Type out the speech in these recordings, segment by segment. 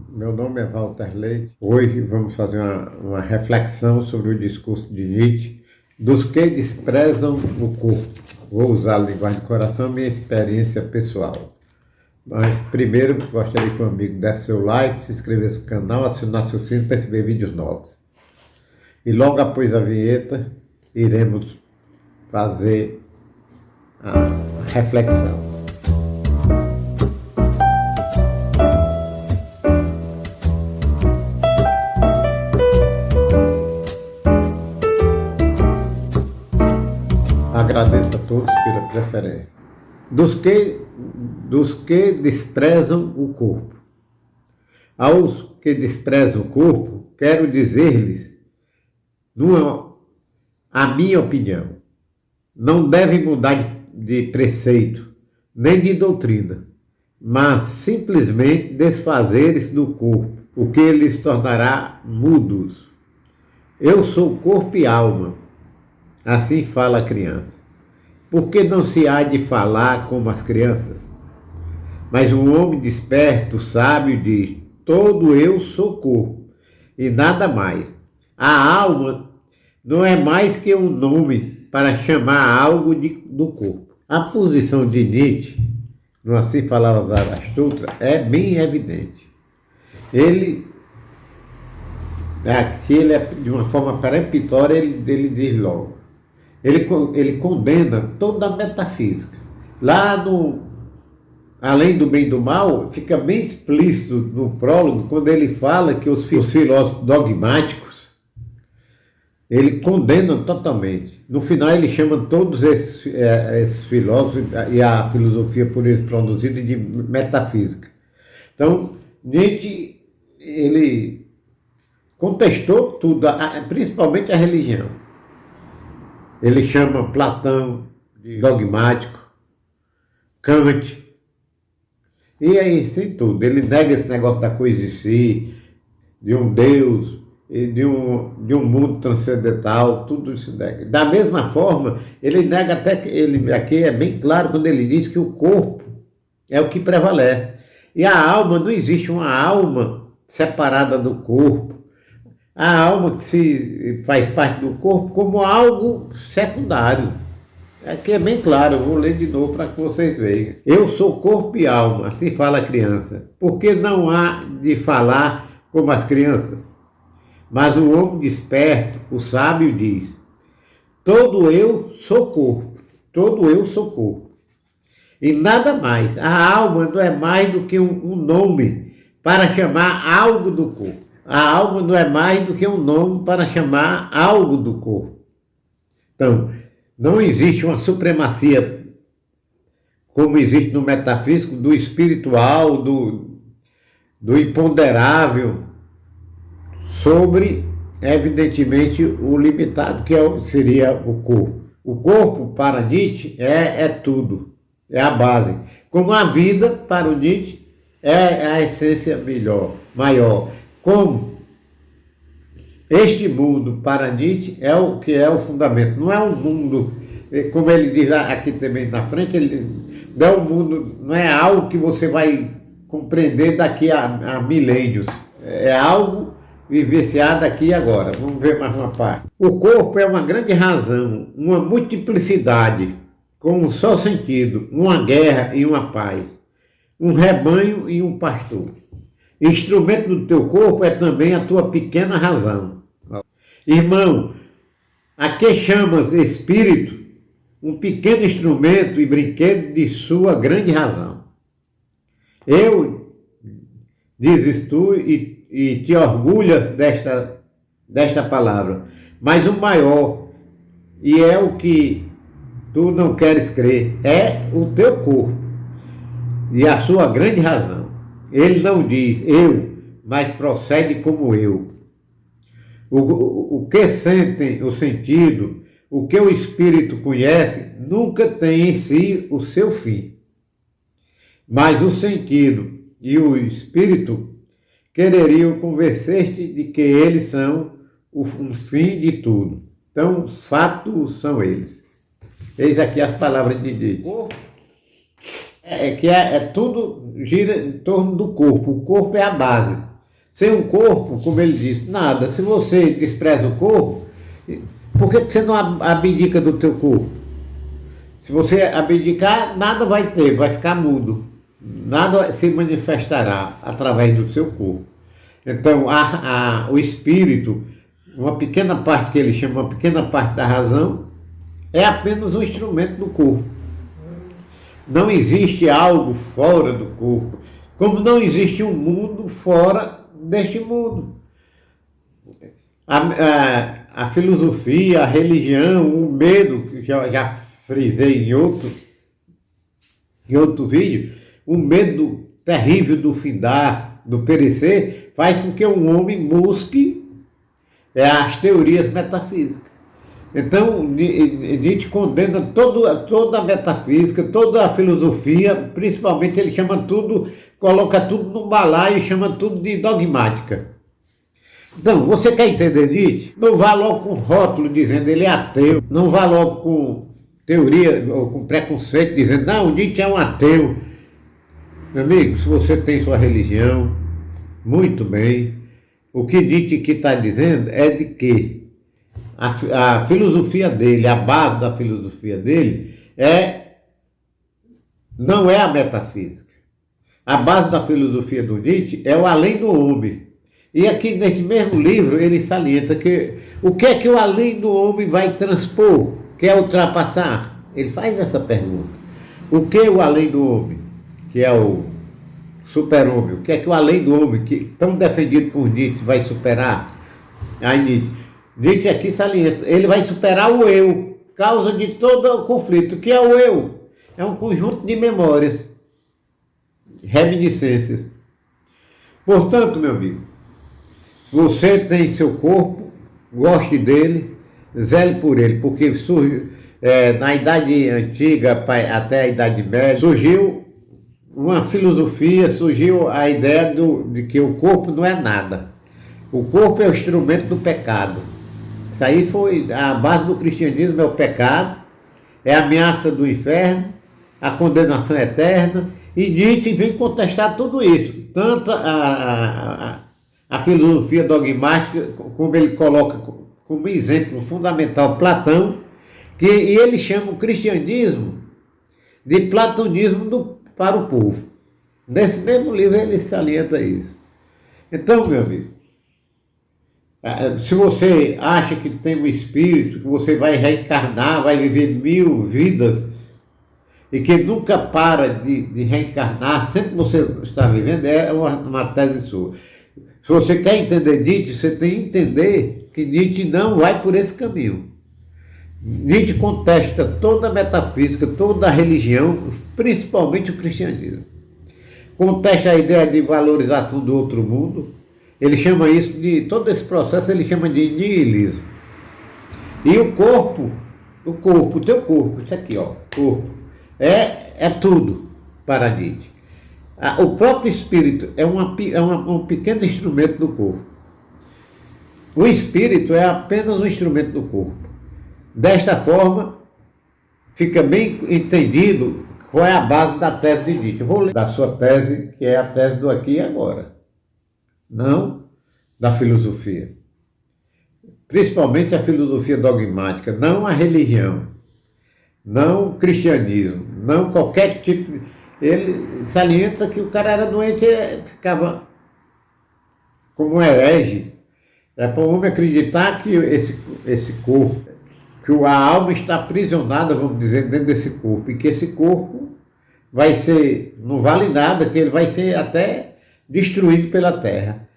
Meu nome é Walter Leite. Hoje vamos fazer uma reflexão sobre o discurso de Nietzsche, dos que desprezam o corpo. Vou usar a linguagem de coração, minha experiência pessoal. Mas primeiro gostaria que o amigo desse seu like, se inscrevesse no canal, acionasse o sino para receber vídeos novos. E logo após a vinheta, iremos fazer a reflexão. Agradeço a todos pela preferência. Dos que desprezam o corpo. Aos que desprezam o corpo, quero dizer-lhes, a minha opinião, não devem mudar de preceito, nem de doutrina, mas simplesmente desfazer-se do corpo, o que lhes tornará mudos. Eu sou corpo e alma, assim fala a criança. Por que não se há de falar como as crianças? Mas um homem desperto, sábio, diz: todo eu sou corpo, e nada mais. A alma não é mais que um nome para chamar algo do corpo. A posição de Nietzsche, no Assim Falava Zarathustra, é bem evidente. Aqui ele é, de uma forma peremptória, ele diz logo. Ele condena toda a metafísica. Lá no Além do Bem e do Mal, fica bem explícito no prólogo, quando ele fala que os filósofos dogmáticos, ele condena totalmente. No final ele chama todos esses filósofos e a filosofia por eles produzida de metafísica. Então, Nietzsche, ele contestou tudo, principalmente a religião. Ele chama Platão de dogmático, Kant, e aí sim tudo. Ele nega esse negócio da coisa em si, de um Deus, e de um mundo transcendental, tudo isso nega. Da mesma forma, ele nega até que ele aqui é bem claro quando ele diz que o corpo é o que prevalece. E a alma, não existe uma alma separada do corpo. A alma que se faz parte do corpo como algo secundário. Aqui é bem claro, eu vou ler de novo para que vocês vejam. Eu sou corpo e alma, assim fala a criança. Por que não há de falar como as crianças? Mas o homem desperto, o sábio, diz: todo eu sou corpo, todo eu sou corpo. E nada mais. A alma não é mais do que um nome para chamar algo do corpo. A alma não é mais do que um nome para chamar algo do corpo. Então, não existe uma supremacia, como existe no metafísico, do espiritual, do imponderável, sobre, evidentemente, o limitado, que seria o corpo. O corpo, para Nietzsche, é tudo, é a base. Como a vida, para o Nietzsche, é a essência maior. Como este mundo, para Nietzsche, é o que é o fundamento. Não é um mundo, como ele diz aqui também na frente, não é um mundo, não é algo que você vai compreender daqui a milênios. É algo vivenciado aqui e agora. Vamos ver mais uma parte. O corpo é uma grande razão, uma multiplicidade, com um só sentido, uma guerra e uma paz, um rebanho e um pastor. Instrumento do teu corpo é também a tua pequena razão. Irmão, a que chamas espírito um pequeno instrumento e brinquedo de sua grande razão? Eu, dizes tu, e te orgulhas desta palavra, mas o maior, e é o que tu não queres crer, é o teu corpo e a sua grande razão. Ele não diz eu, mas procede como eu. O que sentem o sentido, o que o espírito conhece, nunca tem em si o seu fim. Mas o sentido e o espírito quereriam convencer-te de que eles são um fim de tudo. Então, fatos são eles. Eis aqui as palavras de Deus. Tudo gira em torno do corpo. O corpo é a base. Sem um corpo, como ele disse, nada. Se você despreza o corpo, por que você não abdica do teu corpo? Se você abdicar, nada vai ter, vai ficar mudo. Nada se manifestará através do seu corpo. Então, o espírito, uma pequena parte que ele chama, uma pequena parte da razão, é apenas um instrumento do corpo. Não existe algo fora do corpo, como não existe um mundo fora deste mundo. A filosofia, a religião, o medo, que já frisei em outro vídeo, o medo terrível do findar, do perecer, faz com que um homem busque as teorias metafísicas. Então, Nietzsche condena toda a metafísica, toda a filosofia, principalmente ele chama tudo, coloca tudo num balaio e chama tudo de dogmática. Então, você quer entender Nietzsche? Não vá logo com rótulo dizendo ele é ateu, não vá logo com teoria ou com preconceito dizendo, não, Nietzsche é um ateu. Meu amigo, se você tem sua religião, muito bem, o que Nietzsche aqui está dizendo é de que a filosofia dele, a base da filosofia dele, não é a metafísica. A base da filosofia do Nietzsche é o além do homem. E aqui nesse mesmo livro ele salienta que o que é que o além do homem vai transpor, que é ultrapassar? Ele faz essa pergunta. O que é o além do homem, que é o super-homem? O que é que o além do homem, que tão defendido por Nietzsche, vai superar? Aí Nietzsche aqui salienta, ele vai superar o eu, causa de todo o conflito. O que é o eu? É um conjunto de memórias, reminiscências. Portanto, meu amigo, você tem seu corpo, goste dele, zele por ele, porque surge, na Idade Antiga até a Idade Média, surgiu uma filosofia, surgiu a ideia de que o corpo não é nada. O corpo é o instrumento do pecado. Isso aí foi a base do cristianismo, é o pecado, é a ameaça do inferno, a condenação eterna, e Nietzsche vem contestar tudo isso. Tanto a filosofia dogmática, como ele coloca como exemplo fundamental Platão, e ele chama o cristianismo de platonismo para o povo. Nesse mesmo livro ele salienta isso. Então, meu amigo, se você acha que tem um espírito, que você vai reencarnar, vai viver 1000 vidas, e que nunca para de reencarnar, sempre que você está vivendo, é uma tese sua. Se você quer entender Nietzsche, você tem que entender que Nietzsche não vai por esse caminho. Nietzsche contesta toda a metafísica, toda a religião, principalmente o cristianismo. Contesta a ideia de valorização do outro mundo. Ele chama isso todo esse processo ele chama de niilismo. E o corpo, o teu corpo, isso aqui, ó, corpo, é tudo para Nietzsche. O próprio espírito é um pequeno instrumento do corpo. O espírito é apenas um instrumento do corpo. Desta forma, fica bem entendido qual é a base da tese de Nietzsche. Eu vou ler da sua tese, que é a tese do aqui e agora, não da filosofia. Principalmente a filosofia dogmática, não a religião, não o cristianismo, não qualquer tipo. Ele salienta que o cara era doente e ficava como um herege. É para o homem acreditar que esse corpo, que a alma está aprisionada, vamos dizer, dentro desse corpo, e que esse corpo não vale nada, que ele vai ser até destruído pela terra.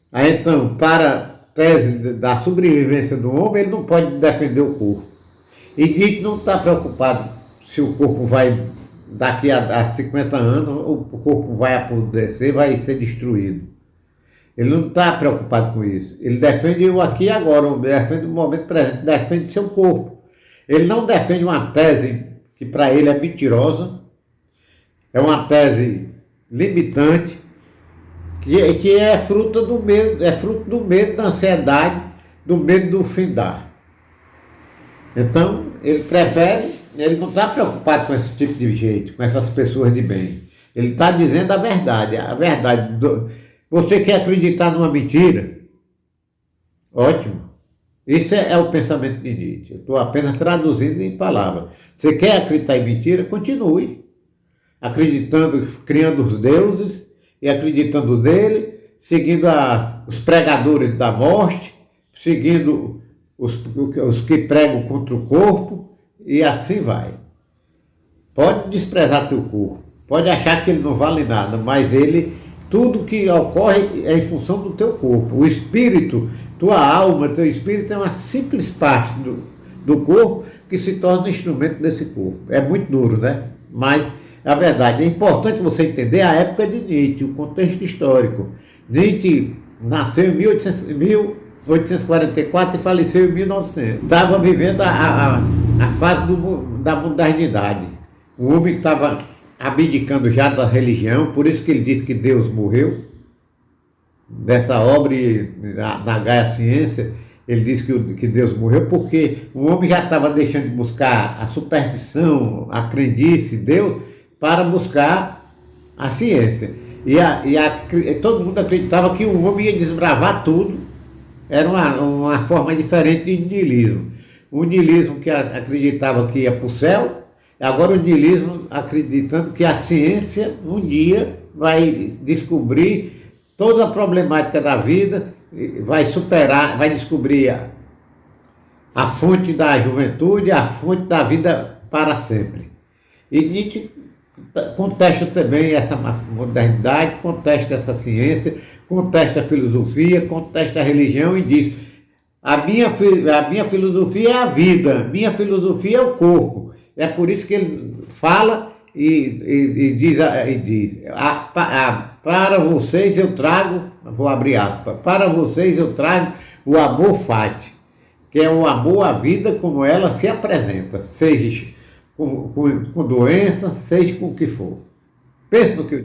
Aí então, para a tese da sobrevivência do homem, ele não pode defender o corpo. E Nietzsche não está preocupado se o corpo vai, daqui a 50 anos, o corpo vai apodrecer, vai ser destruído. Ele não está preocupado com isso. Ele defende o aqui e agora, defende o momento presente, defende seu corpo. Ele não defende uma tese que para ele é mentirosa, é uma tese limitante, que é fruto do medo, da ansiedade, do medo do findar. Então, ele não está preocupado com esse tipo de jeito, com essas pessoas de bem. Ele está dizendo a verdade Você quer acreditar numa mentira? Ótimo. Isso é o pensamento de Nietzsche. Eu estou apenas traduzindo em palavras. Você quer acreditar em mentira? Continue. Acreditando, criando os deuses e acreditando nele, seguindo os pregadores da morte, seguindo os que pregam contra o corpo, e assim vai. Pode desprezar teu corpo, pode achar que ele não vale nada, mas tudo que ocorre é em função do teu corpo. O espírito, tua alma, teu espírito é uma simples parte do corpo que se torna instrumento desse corpo. É muito duro, né? Mas a verdade, é importante você entender a época de Nietzsche, o contexto histórico. Nietzsche nasceu em 1844 e faleceu em 1900. Estava vivendo a fase da modernidade. O homem estava abdicando já da religião, por isso que ele disse que Deus morreu. Dessa obra da Gaia Ciência, ele disse que Deus morreu porque o homem já estava deixando de buscar a superstição, a crendice, Deus, para buscar a ciência. E todo mundo acreditava que o homem ia desbravar tudo. Era uma forma diferente de niilismo. O niilismo que acreditava que ia para o céu, agora o niilismo acreditando que a ciência um dia vai descobrir toda a problemática da vida, vai superar, vai descobrir a fonte da juventude, a fonte da vida para sempre. E Nietzsche contesta também essa modernidade, contesta essa ciência, contesta a filosofia, contesta a religião e diz: a minha filosofia é a vida, minha filosofia é o corpo. É por isso que ele fala e diz para vocês eu trago, vou abrir aspas, para vocês eu trago o amor fati, que é o amor à vida como ela se apresenta, seja com doença, seja com o que for. Pense no que